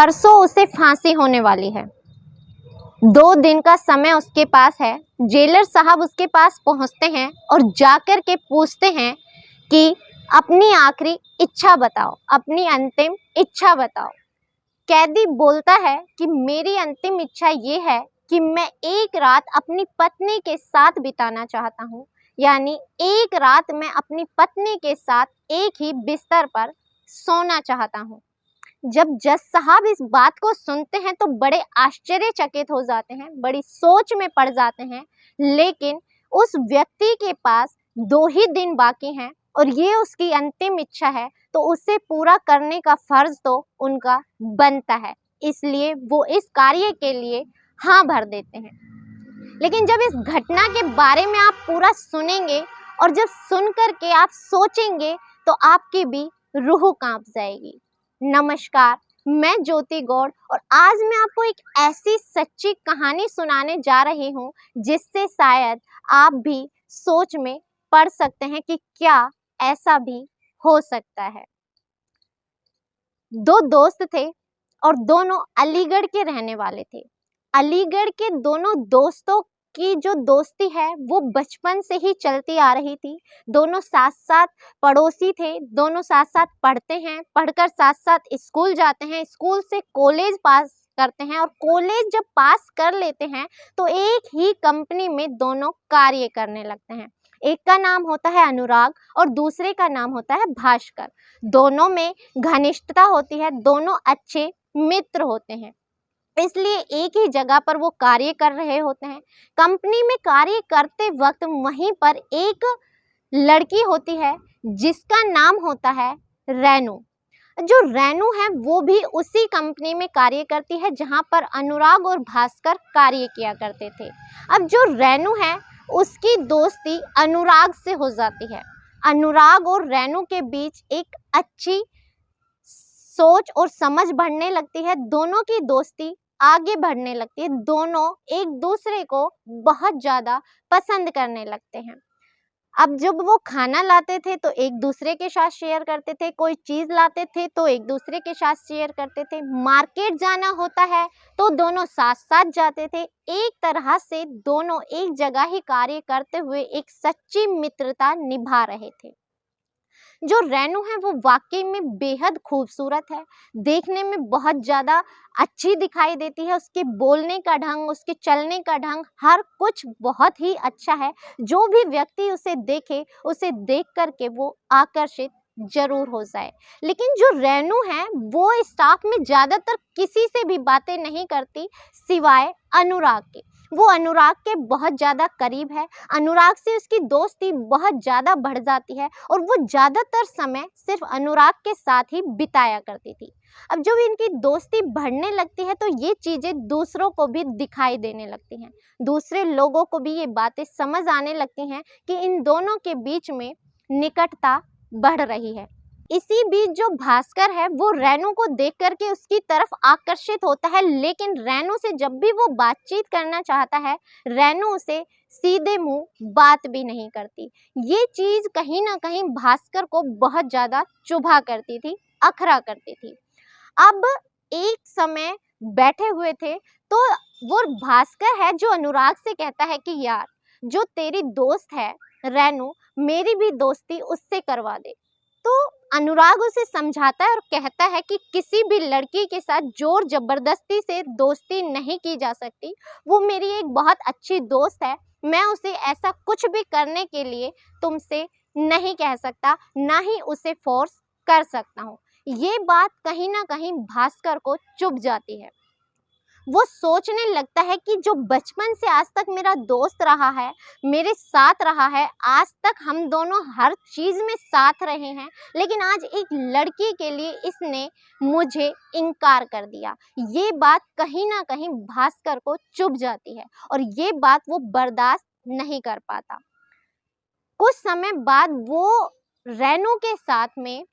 परसों उसे फांसी होने वाली है। 2 दिन का समय उसके पास है। जेलर साहब उसके पास पहुंचते हैं और जाकर के पूछते हैं कि अपनी आखिरी इच्छा बताओ, अपनी अंतिम इच्छा बताओ। कैदी बोलता है कि मेरी अंतिम इच्छा ये है कि मैं एक रात अपनी पत्नी के साथ बिताना चाहता हूँ, यानी एक रात मैं अपनी पत्नी के साथ एक ही बिस्तर पर सोना चाहता हूँ। जब जज साहब इस बात को सुनते हैं तो बड़े आश्चर्यचकित हो जाते हैं, बड़ी सोच में पड़ जाते हैं। लेकिन उस व्यक्ति के पास 2 ही दिन बाकी हैं और ये उसकी अंतिम इच्छा है, तो उसे पूरा करने का फर्ज तो उनका बनता है। इसलिए वो इस कार्य के लिए हाँ भर देते हैं। लेकिन जब इस घटना के बारे में आप पूरा सुनेंगे और जब सुन करके आप सोचेंगे तो आपकी भी रूह कांप जाएगी। नमस्कार, मैं ज्योति गौड़ और आज मैं आपको एक ऐसी सच्ची कहानी सुनाने जा रही हूँ जिससे शायद आप भी सोच में पड़ सकते हैं कि क्या ऐसा भी हो सकता है। 2 दोस्त थे और दोनों अलीगढ़ के रहने वाले थे। अलीगढ़ के दोनों दोस्तों की जो दोस्ती है वो बचपन से ही चलती आ रही थी। दोनों साथ साथ पड़ोसी थे, दोनों साथ साथ पढ़ते हैं, पढ़कर साथ साथ स्कूल जाते हैं, स्कूल से कॉलेज पास करते हैं और कॉलेज जब पास कर लेते हैं तो एक ही कंपनी में दोनों कार्य करने लगते हैं। एक का नाम होता है अनुराग और दूसरे का नाम होता है भास्कर। दोनों में घनिष्ठता होती है, दोनों अच्छे मित्र होते हैं, इसलिए एक ही जगह पर वो कार्य कर रहे होते हैं। कंपनी में कार्य करते वक्त वहीं पर एक लड़की होती है जिसका नाम होता है रेनू। जो रेनू है वो भी उसी कंपनी में कार्य करती है जहां पर अनुराग और भास्कर कार्य किया करते थे। अब जो रेनू है उसकी दोस्ती अनुराग से हो जाती है। अनुराग और रेनू के बीच एक अच्छी सोच और समझ बढ़ने लगती है, दोनों की दोस्ती आगे बढ़ने लगती है, दोनों एक दूसरे को बहुत ज़्यादा पसंद करने लगते हैं। अब जब वो खाना लाते थे तो एक दूसरे के साथ शेयर करते थे, कोई चीज़ लाते थे तो एक दूसरे के साथ शेयर करते थे, मार्केट जाना होता है तो दोनों साथ साथ जाते थे। एक तरह से दोनों एक जगह ही कार्य करते हुए एक सच्ची मित्रता निभा रहे थे। जो रेनू है वो वाकई में बेहद खूबसूरत है, देखने में बहुत ज़्यादा अच्छी दिखाई देती है। उसके बोलने का ढंग, उसके चलने का ढंग, हर कुछ बहुत ही अच्छा है। जो भी व्यक्ति उसे देखे, उसे देख करके वो आकर्षित जरूर हो जाए। लेकिन जो रेनू है वो स्टाफ में ज़्यादातर किसी से भी बातें नहीं करती सिवाय अनुराग के। वो अनुराग के बहुत ज़्यादा करीब है, अनुराग से उसकी दोस्ती बहुत ज़्यादा बढ़ जाती है और वो ज़्यादातर समय सिर्फ अनुराग के साथ ही बिताया करती थी। अब जब इनकी दोस्ती बढ़ने लगती है तो ये चीज़ें दूसरों को भी दिखाई देने लगती हैं, दूसरे लोगों को भी ये बातें समझ आने लगती हैं कि इन दोनों के बीच में निकटता बढ़ रही है। इसी बीच जो भास्कर है वो रेनू को देख करके उसकी तरफ आकर्षित होता है, लेकिन रेनू से जब भी वो बातचीत करना चाहता है रेनू उसे सीधे मुंह बात भी नहीं करती। ये चीज़ कहीं ना कहीं भास्कर को बहुत ज़्यादा चुभा करती थी, अखरा करती थी। अब एक समय बैठे हुए थे तो वो भास्कर है जो अनुराग से कहता है कि यार जो तेरी दोस्त है रेनू, मेरी भी दोस्ती उससे करवा दे। तो अनुराग उसे समझाता है और कहता है कि किसी भी लड़की के साथ जोर जबरदस्ती से दोस्ती नहीं की जा सकती। वो मेरी एक बहुत अच्छी दोस्त है, मैं उसे ऐसा कुछ भी करने के लिए तुमसे नहीं कह सकता, ना ही उसे फोर्स कर सकता हूँ। ये बात कहीं ना कहीं भास्कर को चुभ जाती है। वो सोचने लगता है कि जो बचपन से आज तक मेरा दोस्त रहा है, मेरे साथ रहा है, आज तक हम दोनों हर चीज़ में साथ रहे हैं, लेकिन आज एक लड़की के लिए इसने मुझे इनकार कर दिया। ये बात कहीं ना कहीं भास्कर को चुभ जाती है और ये बात वो बर्दाश्त नहीं कर पाता। कुछ समय बाद वो रेनू के साथ में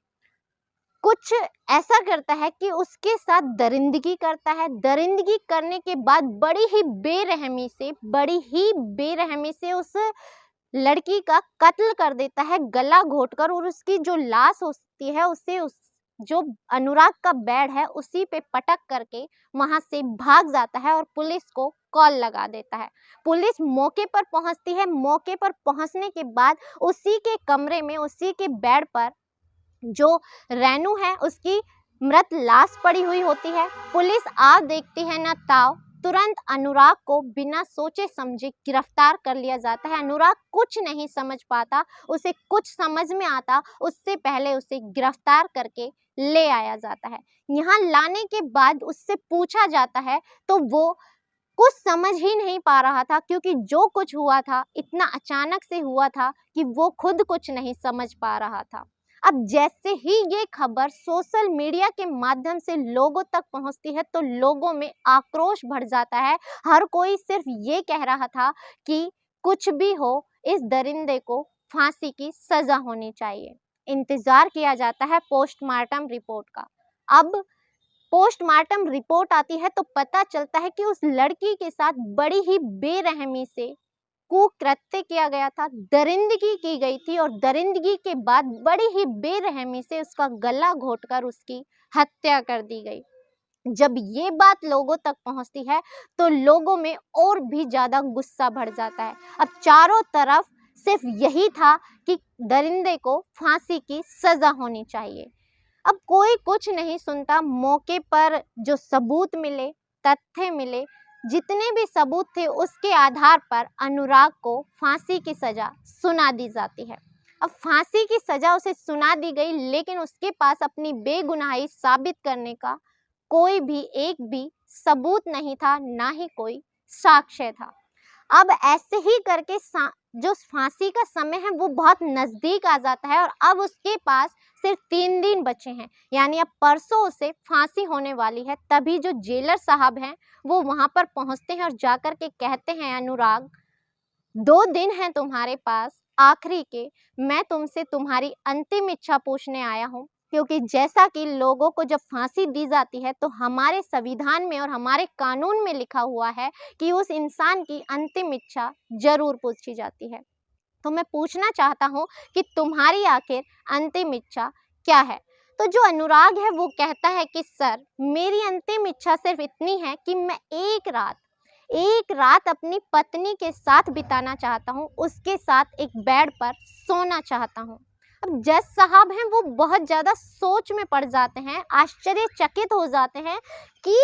कुछ ऐसा करता है कि उसके साथ दरिंदगी करता है। दरिंदगी करने के बाद बड़ी ही बेरहमी से उस लड़की का कत्ल कर देता है गला घोंटकर, और उसकी जो लाश होती है उसे उस जो अनुराग का बेड है उसी पे पटक करके वहां से भाग जाता है और पुलिस को कॉल लगा देता है। पुलिस मौके पर पहुंचती है। मौके पर पहुंचने के बाद उसी के कमरे में, उसी के बेड पर जो रेनू है उसकी मृत लाश पड़ी हुई होती है। पुलिस आ देखती है ना ताव, तुरंत अनुराग को बिना सोचे समझे गिरफ्तार कर लिया जाता है। अनुराग कुछ नहीं समझ पाता, उसे कुछ समझ में आता उससे पहले उसे गिरफ्तार करके ले आया जाता है। यहाँ लाने के बाद उससे पूछा जाता है तो वो कुछ समझ ही नहीं पा रहा था, क्योंकि जो कुछ हुआ था इतना अचानक से हुआ था कि वो खुद कुछ नहीं समझ पा रहा था। अब जैसे ही ये खबर सोशल मीडिया के माध्यम से लोगों तक पहुंचती है तो लोगों में आक्रोश भर जाता है। हर कोई सिर्फ ये कह रहा था कि कुछ भी हो, इस दरिंदे को फांसी की सजा होनी चाहिए। इंतजार किया जाता है पोस्टमार्टम रिपोर्ट का। अब पोस्टमार्टम रिपोर्ट आती है तो पता चलता है कि उस लड़की के साथ बड़ी ही बेरहमी से कुकृत्य किया गया था, दरिंदगी की गई थी और दरिंदगी के बाद बड़ी ही बेरहमी से उसका गला घोंटकर उसकी हत्या कर दी गई। जब ये बात लोगों तक पहुंचती है तो लोगों में और भी ज्यादा गुस्सा भर जाता है। अब चारों तरफ सिर्फ यही था कि दरिंदे को फांसी की सजा होनी चाहिए। अब कोई कुछ नहीं सुनता। मौके पर जो सबूत मिले, तथ्य मिले, जितने भी सबूत थे उसके आधार पर अनुराग को फांसी की सजा सुना दी जाती है। अब फांसी की सजा उसे सुना दी गई, लेकिन उसके पास अपनी बेगुनाही साबित करने का कोई भी एक भी सबूत नहीं था, ना ही कोई साक्ष्य था। अब ऐसे ही करके जो फांसी का समय है वो बहुत नजदीक आ जाता है और अब उसके पास सिर्फ 3 दिन बचे हैं, यानी अब परसों उसे फांसी होने वाली है। तभी जो जेलर साहब हैं वो वहां पर पहुंचते हैं और जाकर के कहते हैं, अनुराग 2 दिन हैं तुम्हारे पास आखिरी के, मैं तुमसे तुम्हारी अंतिम इच्छा पूछने आया हूँ। क्योंकि जैसा कि लोगों को जब फांसी दी जाती है तो हमारे संविधान में और हमारे कानून में लिखा हुआ है कि उस इंसान की अंतिम इच्छा जरूर पूछी जाती है। तो मैं पूछना चाहता हूँ कि तुम्हारी आखिर अंतिम इच्छा क्या है। तो जो अनुराग है वो कहता है कि सर, मेरी अंतिम इच्छा सिर्फ इतनी है कि मैं एक रात अपनी पत्नी के साथ बिताना चाहता हूँ, उसके साथ एक बेड पर सोना चाहता हूँ। अब जज साहब हैं वो बहुत ज़्यादा सोच में पड़ जाते हैं, आश्चर्यचकित हो जाते हैं कि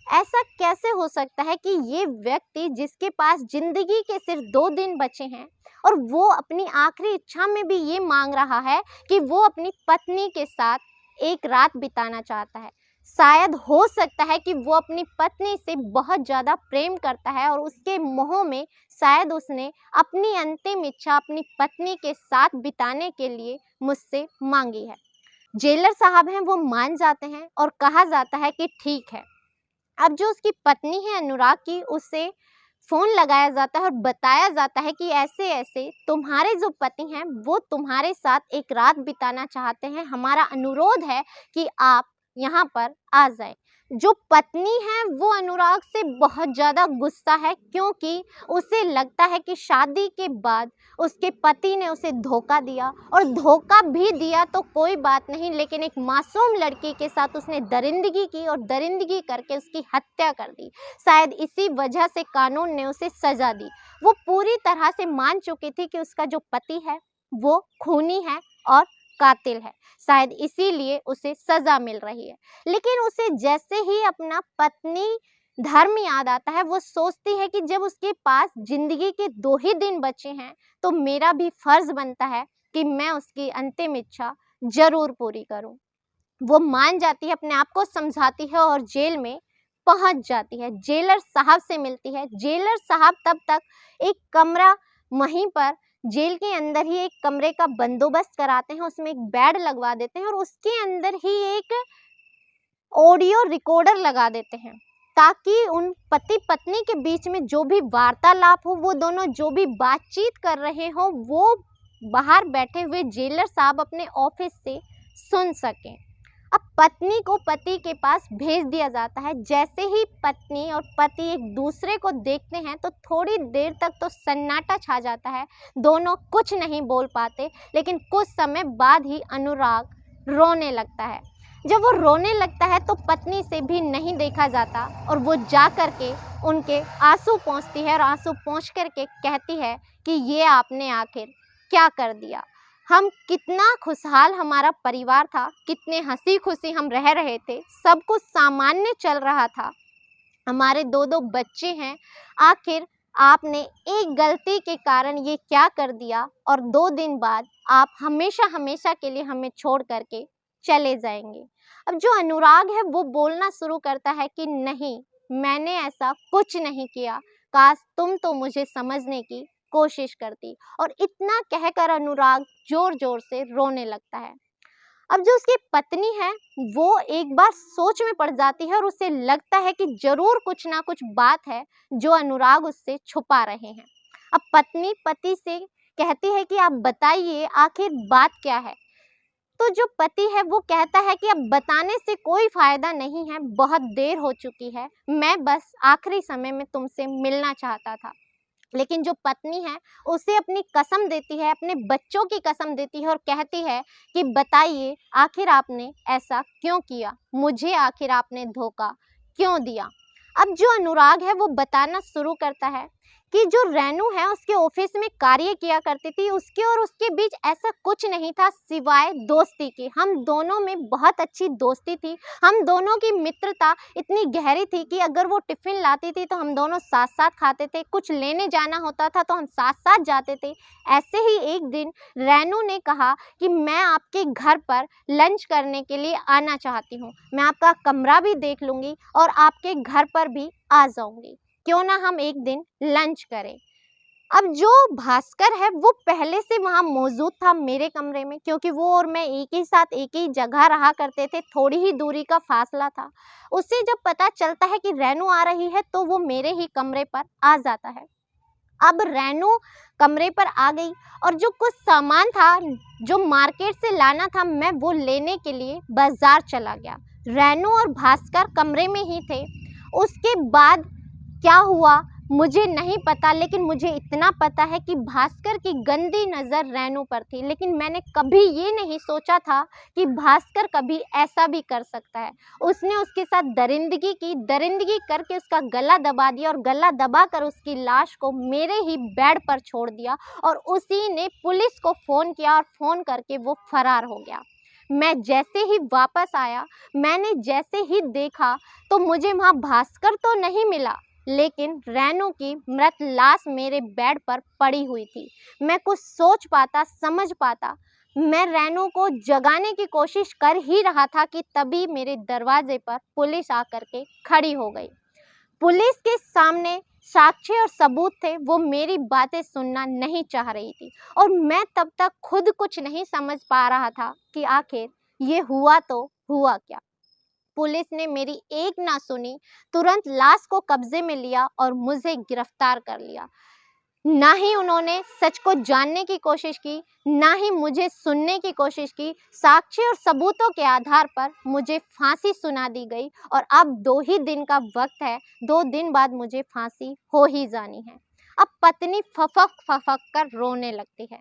ऐसा कैसे हो सकता है कि ये व्यक्ति जिसके पास जिंदगी के सिर्फ 2 दिन बचे हैं और वो अपनी आखिरी इच्छा में भी ये मांग रहा है कि वो अपनी पत्नी के साथ एक रात बिताना चाहता है। शायद हो सकता है कि वो अपनी पत्नी से बहुत ज़्यादा प्रेम करता है और उसके मोह में शायद उसने अपनी अंतिम इच्छा अपनी पत्नी के साथ बिताने के लिए मुझसे मांगी है। जेलर साहब हैं वो मान जाते हैं और कहा जाता है कि ठीक है। अब जो उसकी पत्नी है अनुराग की, उससे फ़ोन लगाया जाता है और बताया जाता है कि ऐसे ऐसे तुम्हारे जो पति हैं वो तुम्हारे साथ एक रात बिताना चाहते हैं, हमारा अनुरोध है कि आप यहाँ पर आ जाए। जो पत्नी है वो अनुराग से बहुत ज़्यादा गुस्सा है, क्योंकि उसे लगता है कि शादी के बाद उसके पति ने उसे धोखा दिया, और धोखा भी दिया तो कोई बात नहीं, लेकिन एक मासूम लड़की के साथ उसने दरिंदगी की और दरिंदगी करके उसकी हत्या कर दी। शायद इसी वजह से कानून ने उसे सज़ा दी। वो पूरी तरह से मान चुकी थी कि उसका जो पति है वो खूनी है और कातिल है, शायद इसीलिए उसे सजा मिल रही है। लेकिन उसे जैसे ही अपना पत्नी धर्म याद आता है, वो सोचती है कि जब उसके पास जिंदगी के 2 ही दिन बचे हैं तो मेरा भी फर्ज बनता है कि मैं उसकी अंतिम इच्छा जरूर पूरी करूं। वो मान जाती है, अपने आप को समझाती है और जेल में पहुंच जाती है। जेलर साहब से मिलती है। जेलर साहब तब तक एक कमरा वहीं पर जेल के अंदर ही एक कमरे का बंदोबस्त कराते हैं, उसमें एक बेड लगवा देते हैं और उसके अंदर ही एक ऑडियो रिकॉर्डर लगा देते हैं, ताकि उन पति पत्नी के बीच में जो भी वार्तालाप हो, वो दोनों जो भी बातचीत कर रहे हो, वो बाहर बैठे हुए जेलर साहब अपने ऑफिस से सुन सकें। अब पत्नी को पति के पास भेज दिया जाता है। जैसे ही पत्नी और पति एक दूसरे को देखते हैं तो थोड़ी देर तक तो सन्नाटा छा जाता है, दोनों कुछ नहीं बोल पाते। लेकिन कुछ समय बाद ही अनुराग रोने लगता है। जब वो रोने लगता है तो पत्नी से भी नहीं देखा जाता और वो जा कर के उनके आंसू पोंछती है और आंसू पोंछ कर के कहती है कि ये आपने आखिर क्या कर दिया। हम कितना खुशहाल हमारा परिवार था, कितने हंसी खुशी हम रह रहे थे, सब कुछ सामान्य चल रहा था, हमारे 2-2 बच्चे हैं, आखिर आपने एक गलती के कारण ये क्या कर दिया और 2 दिन बाद आप हमेशा हमेशा के लिए हमें छोड़ कर के चले जाएंगे। अब जो अनुराग है वो बोलना शुरू करता है कि नहीं, मैंने ऐसा कुछ नहीं किया, काश तुम तो मुझे समझने की कोशिश करती। और इतना कहकर अनुराग जोर जोर से रोने लगता है। अब जो उसकी पत्नी है वो एक बार सोच में पड़ जाती है और उसे लगता है कि जरूर कुछ ना कुछ बात है जो अनुराग उससे छुपा रहे हैं। अब पत्नी पति से कहती है कि आप बताइए आखिर बात क्या है। तो जो पति है वो कहता है कि अब बताने से कोई फायदा नहीं है, बहुत देर हो चुकी है, मैं बस आखिरी समय में तुमसे मिलना चाहता था। लेकिन जो पत्नी है उसे अपनी कसम देती है, अपने बच्चों की कसम देती है और कहती है कि बताइए आखिर आपने ऐसा क्यों किया, मुझे आखिर आपने धोखा क्यों दिया। अब जो अनुराग है वो बताना शुरू करता है कि जो रेनू है उसके ऑफिस में कार्य किया करती थी, उसके और उसके बीच ऐसा कुछ नहीं था सिवाय दोस्ती के। हम दोनों में बहुत अच्छी दोस्ती थी, हम दोनों की मित्रता इतनी गहरी थी कि अगर वो टिफ़िन लाती थी तो हम दोनों साथ साथ खाते थे, कुछ लेने जाना होता था तो हम साथ साथ जाते थे। ऐसे ही एक दिन रेनू ने कहा कि मैं आपके घर पर लंच करने के लिए आना चाहती हूँ, मैं आपका कमरा भी देख लूँगी और आपके घर पर भी आ जाऊँगी, क्यों ना हम एक दिन लंच करें। अब जो भास्कर है वो पहले से वहाँ मौजूद था मेरे कमरे में, क्योंकि वो और मैं एक ही साथ एक ही जगह रहा करते थे, थोड़ी ही दूरी का फासला था। उसे जब पता चलता है कि रेनू आ रही है तो वो मेरे ही कमरे पर आ जाता है। अब रेनू कमरे पर आ गई और जो कुछ सामान था जो मार्केट से लाना था मैं वो लेने के लिए बाजार चला गया। रेनू और भास्कर कमरे में ही थे। उसके बाद क्या हुआ मुझे नहीं पता, लेकिन मुझे इतना पता है कि भास्कर की गंदी नज़र रेनू पर थी। लेकिन मैंने कभी ये नहीं सोचा था कि भास्कर कभी ऐसा भी कर सकता है। उसने उसके साथ दरिंदगी की, दरिंदगी करके उसका गला दबा दिया और गला दबाकर उसकी लाश को मेरे ही बेड पर छोड़ दिया और उसी ने पुलिस को फ़ोन किया और फ़ोन करके वो फरार हो गया। मैं जैसे ही वापस आया, मैंने जैसे ही देखा तो मुझे वहाँ भास्कर तो नहीं मिला, लेकिन रेनू की मृत लाश मेरे बेड पर पड़ी हुई थी। मैं कुछ सोच पाता, समझ पाता, मैं रेनू को जगाने की कोशिश कर ही रहा था कि तभी मेरे दरवाजे पर पुलिस आकर के खड़ी हो गई। पुलिस के सामने साक्ष्य और सबूत थे, वो मेरी बातें सुनना नहीं चाह रही थी और मैं तब तक खुद कुछ नहीं समझ पा रहा था कि आखिर ये हुआ तो हुआ क्या। पुलिस ने मेरी एक ना सुनी, तुरंत लाश को कब्जे में लिया और मुझे गिरफ्तार कर लिया। ना ही उन्होंने सच को जानने की कोशिश की, ना ही मुझे सुनने की कोशिश की। साक्ष्य और सबूतों के आधार पर मुझे फांसी सुना दी गई और अब 2 ही दिन का वक्त है, 2 दिन बाद मुझे फांसी हो ही जानी है। अब पत्नी फफक फफक कर रोने लगती है।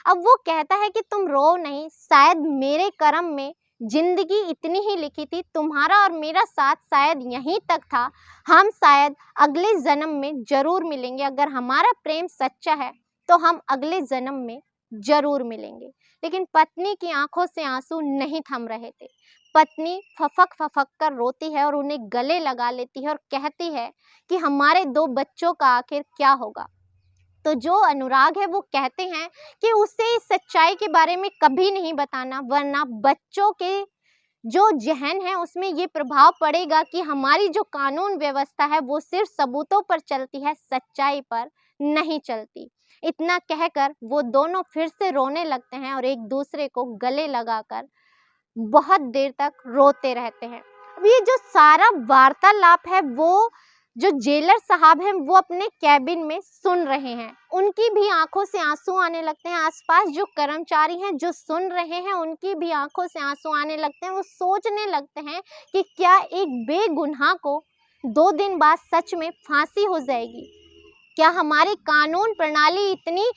अब वो कहता है कि तुम रो नहीं, शायद मेरे कर्म में जिंदगी इतनी ही लिखी थी, तुम्हारा और मेरा साथ शायद यहीं तक था, हम शायद अगले जन्म में जरूर मिलेंगे। अगर हमारा प्रेम सच्चा है तो हम अगले जन्म में जरूर मिलेंगे। लेकिन पत्नी की आंखों से आंसू नहीं थम रहे थे। पत्नी फफक फफक कर रोती है और उन्हें गले लगा लेती है और कहती है कि हमारे 2 बच्चों का आखिर क्या होगा। तो जो अनुराग है वो कहते हैं कि उसे इस सच्चाई के बारे में कभी नहीं बताना, वरना बच्चों के जो ज़हन है उसमें ये प्रभाव पड़ेगा कि हमारी जो कानून व्यवस्था है वो सिर्फ सबूतों पर चलती है, सच्चाई पर नहीं चलती। इतना कहकर वो दोनों फिर से रोने लगते हैं और एक दूसरे को गले लगाकर बहुत देर तक रोते रहते हैं। अब ये जो सारा वार्तालाप है वो जो जेलर साहब हैं वो अपने कैबिन में सुन रहे हैं, उनकी भी आंखों से आंसू आने लगते हैं। आसपास जो कर्मचारी हैं जो सुन रहे हैं उनकी भी आंखों से आंसू आने लगते हैं। वो सोचने लगते हैं कि क्या एक बेगुनाह को 2 दिन बाद सच में फांसी हो जाएगी? क्या हमारी कानून प्रणाली इतनी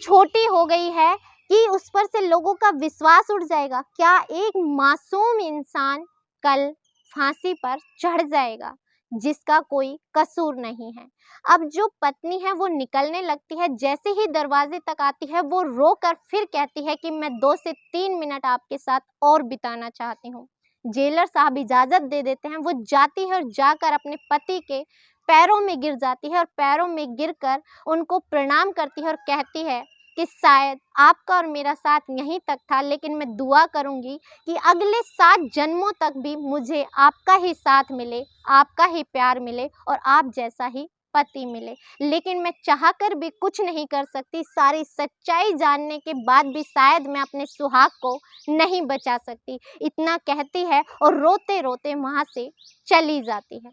छोटी हो गई है कि उस पर से लोगों का विश्वास उठ जाएगा? क्या एक मासूम इंसान कल फांसी पर चढ़ जाएगा जिसका कोई कसूर नहीं है? अब जो पत्नी है वो निकलने लगती है, जैसे ही दरवाजे तक आती है वो रोकर फिर कहती है कि मैं 2 से 3 मिनट आपके साथ और बिताना चाहती हूँ। जेलर साहब इजाज़त दे देते हैं, वो जाती है और जाकर अपने पति के पैरों में गिर जाती है और पैरों में गिरकर उनको प्रणाम करती है और कहती है कि शायद आपका और मेरा साथ यहीं तक था, लेकिन मैं दुआ करूंगी कि अगले 7 जन्मों तक भी मुझे आपका ही साथ मिले, आपका ही प्यार मिले और आप जैसा ही पति मिले। लेकिन मैं चाहकर भी कुछ नहीं कर सकती, सारी सच्चाई जानने के बाद भी शायद मैं अपने सुहाग को नहीं बचा सकती। इतना कहती है और रोते रोते वहाँ से चली जाती है।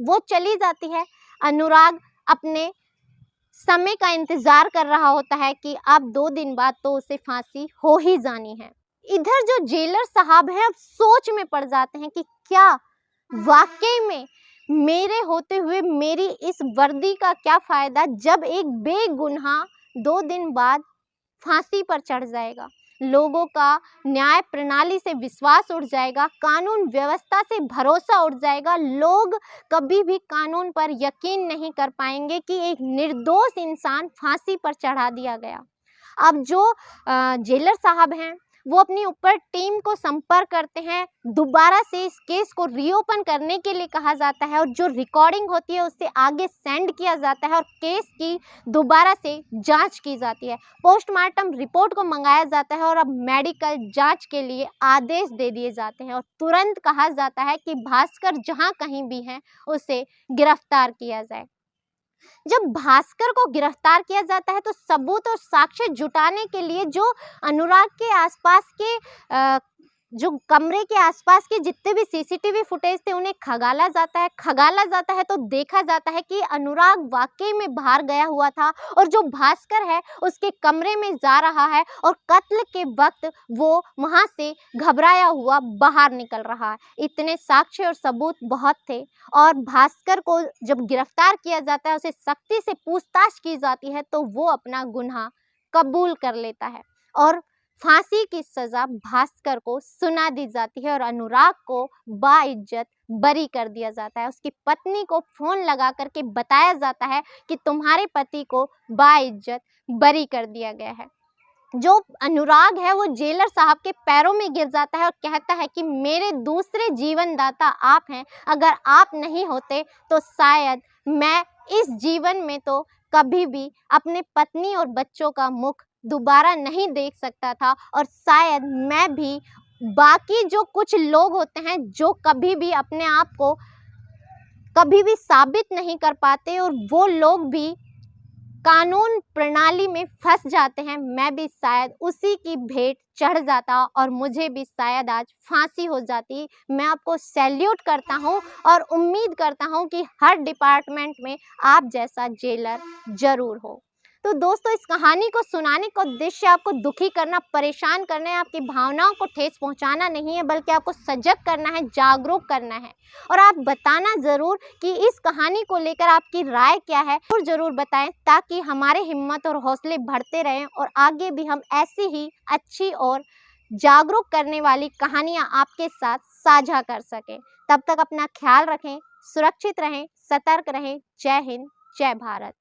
वो चली जाती है। अनुराग अपने समय का इंतजार कर रहा होता है कि अब 2 दिन बाद तो उसे फांसी हो ही जानी है। इधर जो जेलर साहब हैं अब सोच में पड़ जाते हैं कि क्या वाकई में मेरे होते हुए मेरी इस वर्दी का क्या फायदा, जब एक बेगुनाह 2 दिन बाद फांसी पर चढ़ जाएगा। लोगों का न्याय प्रणाली से विश्वास उठ जाएगा, कानून व्यवस्था से भरोसा उठ जाएगा। लोग कभी भी कानून पर यकीन नहीं कर पाएंगे कि एक निर्दोष इंसान फांसी पर चढ़ा दिया गया। अब जो जेलर साहब हैं वो अपनी ऊपर टीम को संपर्क करते हैं, दोबारा से इस केस को रीओपन करने के लिए कहा जाता है और जो रिकॉर्डिंग होती है उससे आगे सेंड किया जाता है और केस की दोबारा से जांच की जाती है। पोस्टमार्टम रिपोर्ट को मंगाया जाता है और अब मेडिकल जांच के लिए आदेश दे दिए जाते हैं और तुरंत कहा जाता है कि भास्कर जहां कहीं भी हैं उसे गिरफ्तार किया जाए। जब भास्कर को गिरफ्तार किया जाता है तो सबूत और साक्ष्य जुटाने के लिए जो अनुराग के आसपास के जो कमरे के आसपास के जितने भी सीसीटीवी फुटेज थे उन्हें खंगाला जाता है तो देखा जाता है कि अनुराग वाकई में बाहर गया हुआ था और जो भास्कर है उसके कमरे में जा रहा है और कत्ल के वक्त वो वहां से घबराया हुआ बाहर निकल रहा है। इतने साक्ष्य और सबूत बहुत थे और भास्कर को जब गिरफ्तार किया जाता है, उसे सख्ती से पूछताछ की जाती है तो वो अपना गुनाह कबूल कर लेता है और फांसी की सजा भास्कर को सुना दी जाती है और अनुराग को बाइज्जत बरी कर दिया जाता है। उसकी पत्नी को फोन लगा करके बताया जाता है कि तुम्हारे पति को बाइज्जत बरी कर दिया गया है। जो अनुराग है वो जेलर साहब के पैरों में गिर जाता है और कहता है कि मेरे दूसरे जीवनदाता आप हैं, अगर आप नहीं होते तो शायद मैं इस जीवन में तो कभी भी अपने पत्नी और बच्चों का मुख दोबारा नहीं देख सकता था और शायद मैं भी बाकी जो कुछ लोग होते हैं जो कभी भी अपने आप को कभी भी साबित नहीं कर पाते और वो लोग भी कानून प्रणाली में फंस जाते हैं, मैं भी शायद उसी की भेंट चढ़ जाता और मुझे भी शायद आज फांसी हो जाती। मैं आपको सैल्यूट करता हूं और उम्मीद करता हूं कि हर डिपार्टमेंट में आप जैसा जेलर जरूर हो। तो दोस्तों, इस कहानी को सुनाने का उद्देश्य आपको दुखी करना, परेशान करना है, आपकी भावनाओं को ठेस पहुंचाना नहीं है, बल्कि आपको सजग करना है, जागरूक करना है। और आप बताना ज़रूर कि इस कहानी को लेकर आपकी राय क्या है, और ज़रूर बताएं ताकि हमारे हिम्मत और हौसले बढ़ते रहें और आगे भी हम ऐसी ही अच्छी और जागरूक करने वाली कहानियाँ आपके साथ साझा कर सकें। तब तक अपना ख्याल रखें, सुरक्षित रहें, सतर्क रहें। जय हिंद, जय भारत।